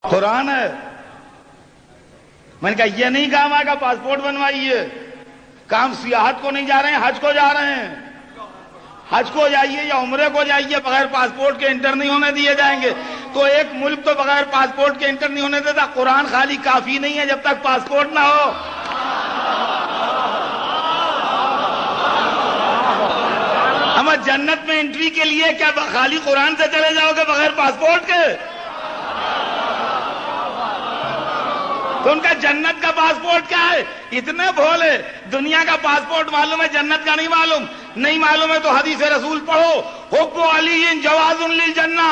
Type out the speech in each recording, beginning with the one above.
قرآن ہے. میں نے کہا یہ نہیں کام آئے گا پاسپورٹ بنوائیے. کام سیاحت کو نہیں جا رہے ہیں، حج کو جا رہے ہیں. حج کو جائیے یا عمرے کو جائیے، بغیر پاسپورٹ کے انٹر نہیں ہونے دیے جائیں گے. تو ایک ملک تو بغیر پاسپورٹ کے انٹر نہیں ہونے دیتا. قرآن خالی کافی نہیں ہے جب تک پاسپورٹ نہ ہو. ہم جنت میں انٹری کے لیے کیا خالی قرآن سے چلے جاؤ گے بغیر پاسپورٹ کے؟ تو ان کا جنت کا پاسپورٹ کیا ہے؟ اتنے بھولے. دنیا کا پاسپورٹ معلوم ہے، جنت کا نہیں معلوم. نہیں معلوم ہے تو حدیث رسول پڑھو. حب علی جواز للجنہ.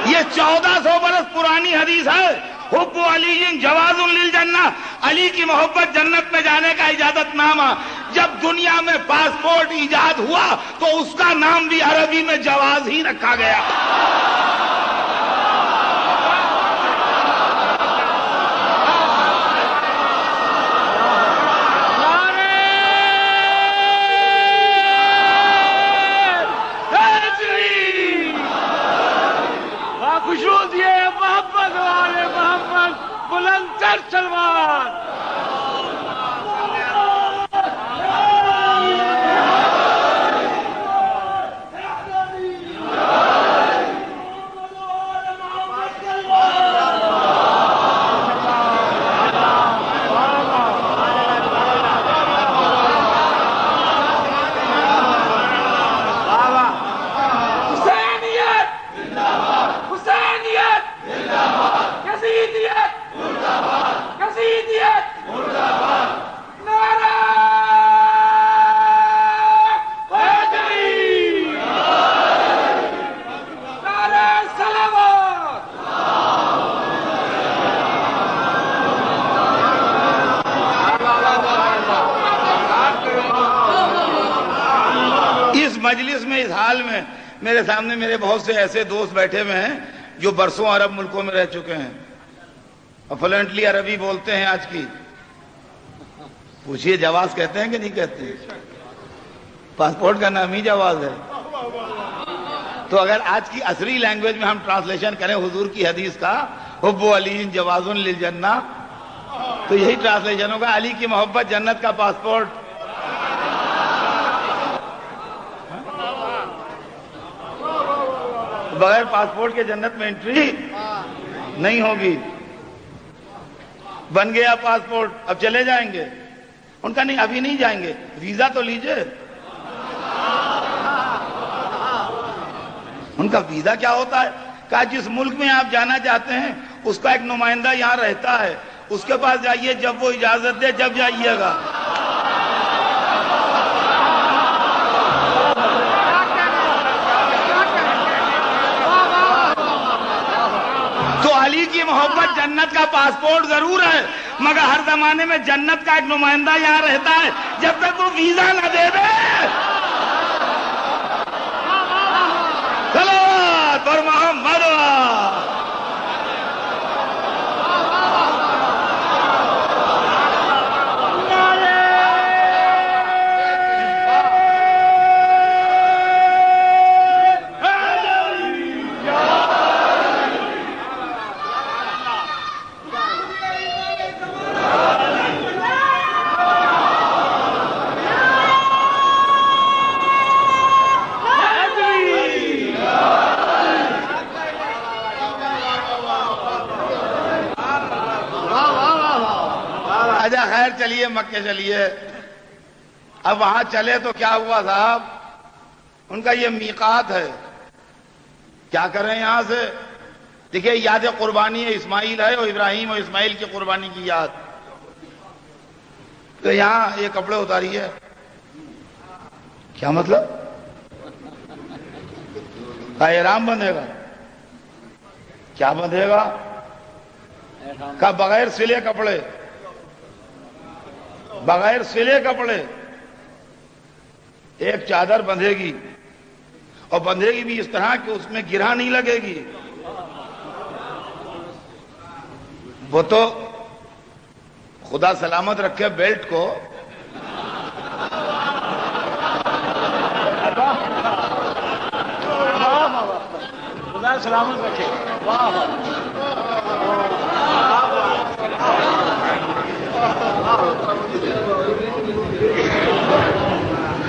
یہ 1400 برس پرانی حدیث ہے. حب علی جواز للجنہ. علی کی محبت جنت میں جانے کا اجازت نامہ. جب دنیا میں پاسپورٹ ایجاد ہوا تو اس کا نام بھی عربی میں جواز ہی رکھا گیا. سلمان مجلس میں، اس حال میں میرے سامنے میرے بہت سے ایسے دوست بیٹھے ہوئے ہیں جو برسوں عرب ملکوں میں رہ چکے ہیں اور فلوئنٹلی عربی بولتے ہیں. آج کی پوچھئے جواز کہتے ہیں کہ نہیں کہتے ہیں؟ پاسپورٹ کا نام ہی جواز ہے. تو اگر آج کی عصری لینگویج میں ہم ٹرانسلیشن کریں حضور کی حدیث کا حب علی جواز للجنہ، تو یہی ٹرانسلیشن ہوگا علی کی محبت جنت کا پاسپورٹ. بغیر پاسپورٹ کے جنت میں انٹری نہیں ہوگی. بن گیا پاسپورٹ، اب چلے جائیں گے. ان کا نہیں، ابھی نہیں جائیں گے، ویزا تو لیجئے. ان کا ویزا کیا ہوتا ہے؟ کہا جس ملک میں آپ جانا چاہتے ہیں اس کا ایک نمائندہ یہاں رہتا ہے، اس کے پاس جائیے، جب وہ اجازت دے جب جائیے گا. علی کی محبت جنت کا پاسپورٹ ضرور ہے، مگر ہر زمانے میں جنت کا ایک نمائندہ یہاں رہتا ہے جب تک وہ ویزا نہ دے دے. صلوات پر محمد. اچھا خیر، چلیے مکے چلیے. اب وہاں چلے تو کیا ہوا صاحب؟ ان کا یہ میقات ہے. کیا کریں یہاں سے؟ دیکھیے یاد قربانی ہے، اسماعیل ہے اور ابراہیم اور اسماعیل کی قربانی کی یاد. تو یہاں یہ کپڑے اتاریے. کیا مطلب؟ کا احرام بندھے گا. کیا بندھے گا؟ کا بغیر سلے کپڑے، بغیر سلے کپڑے. ایک چادر بندھے گی اور بندھے گی بھی اس طرح کہ اس میں گرہ نہیں لگے گی. وہ تو خدا سلامت رکھے بیلٹ کو خدا سلامت رکھے. واہ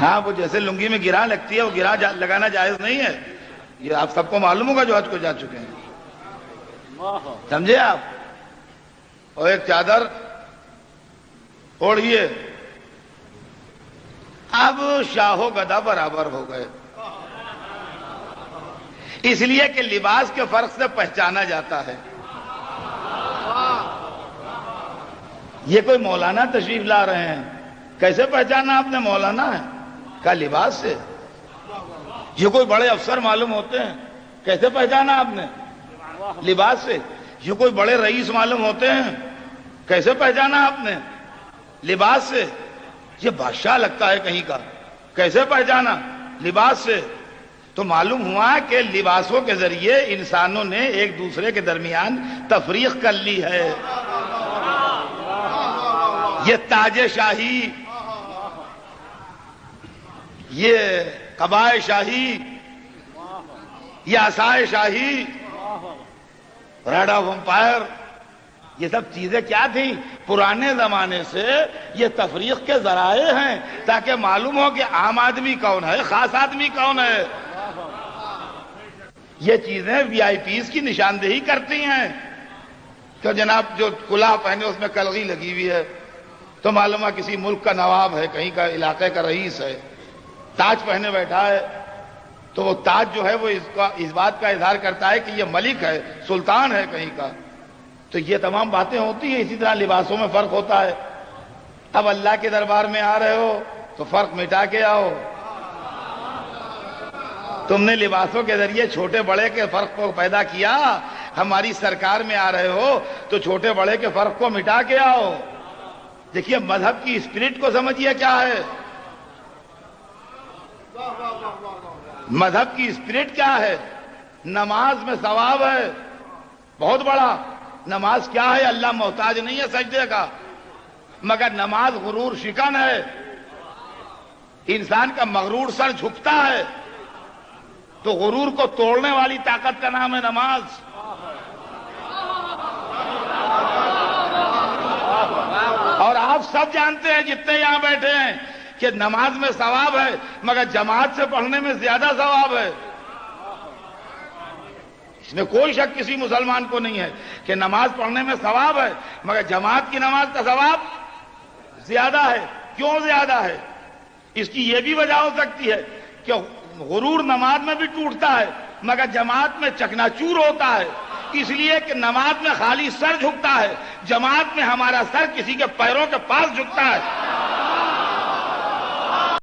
ہاں، وہ جیسے لنگی میں گرا لگتی ہے، وہ گرا لگانا جائز نہیں ہے. یہ آپ سب کو معلوم ہوگا جو حج کو جا چکے ہیں. سمجھے آپ؟ اور ایک چادر اوڑھیے. اب شاہ و گدا برابر ہو گئے، اس لیے کہ لباس کے فرق سے پہچانا جاتا ہے. یہ کوئی مولانا تشریف لا رہے ہیں، کیسے پہچانا آپ نے مولانا ہے؟ کا لباس سے. یہ کوئی بڑے افسر معلوم ہوتے ہیں، کیسے پہچانا آپ نے؟ لباس سے. یہ کوئی بڑے رئیس معلوم ہوتے ہیں، کیسے پہچانا آپ نے؟ لباس سے. یہ بادشاہ لگتا ہے کہیں کا، کیسے پہچانا؟ لباس سے. تو معلوم ہوا کہ لباسوں کے ذریعے انسانوں نے ایک دوسرے کے درمیان تفریق کر لی ہے. یہ تاج شاہی، یہ قبائے شاہی، یہ عصائے شاہی، ریڈ آف امپائر، یہ سب چیزیں کیا تھیں؟ پرانے زمانے سے یہ تفریق کے ذرائع ہیں، تاکہ معلوم ہو کہ عام آدمی کون ہے، خاص آدمی کون ہے. یہ چیزیں وی آئی پیز کی نشاندہی کرتی ہیں. تو جناب جو کلاه پہنے اس میں کلغی لگی ہوئی ہے تو معلوم ہے کسی ملک کا نواب ہے، کہیں کا علاقے کا رئیس ہے. تاج پہنے بیٹھا ہے تو وہ تاج جو ہے وہ اس بات کا اظہار کرتا ہے کہ یہ ملک ہے، سلطان ہے کہیں کا. تو یہ تمام باتیں ہوتی ہیں. اسی طرح لباسوں میں فرق ہوتا ہے. اب اللہ کے دربار میں آ رہے ہو تو فرق مٹا کے آؤ. تم نے لباسوں کے ذریعے چھوٹے بڑے کے فرق کو پیدا کیا، ہماری سرکار میں آ رہے ہو تو چھوٹے بڑے کے فرق کو مٹا کے آؤ. دیکھیے مذہب کی اسپرٹ کو سمجھیے کیا ہے. مذہب کی اسپرٹ کیا ہے؟ نماز میں ثواب ہے بہت بڑا. نماز کیا ہے؟ اللہ محتاج نہیں ہے سجدے کا، مگر نماز غرور شکن ہے. انسان کا مغرور سر جھکتا ہے، تو غرور کو توڑنے والی طاقت کا نام ہے نماز. اور آپ سب جانتے ہیں جتنے یہاں بیٹھے ہیں کہ نماز میں ثواب ہے، مگر جماعت سے پڑھنے میں زیادہ ثواب ہے. اس میں کوئی شک کسی مسلمان کو نہیں ہے کہ نماز پڑھنے میں ثواب ہے، مگر جماعت کی نماز کا ثواب زیادہ ہے. کیوں زیادہ ہے؟ اس کی یہ بھی وجہ ہو سکتی ہے کہ غرور نماز میں بھی ٹوٹتا ہے، مگر جماعت میں چکنا چور ہوتا ہے. اس لیے کہ نماز میں خالی سر جھکتا ہے، جماعت میں ہمارا سر کسی کے پیروں کے پاس جھکتا ہے.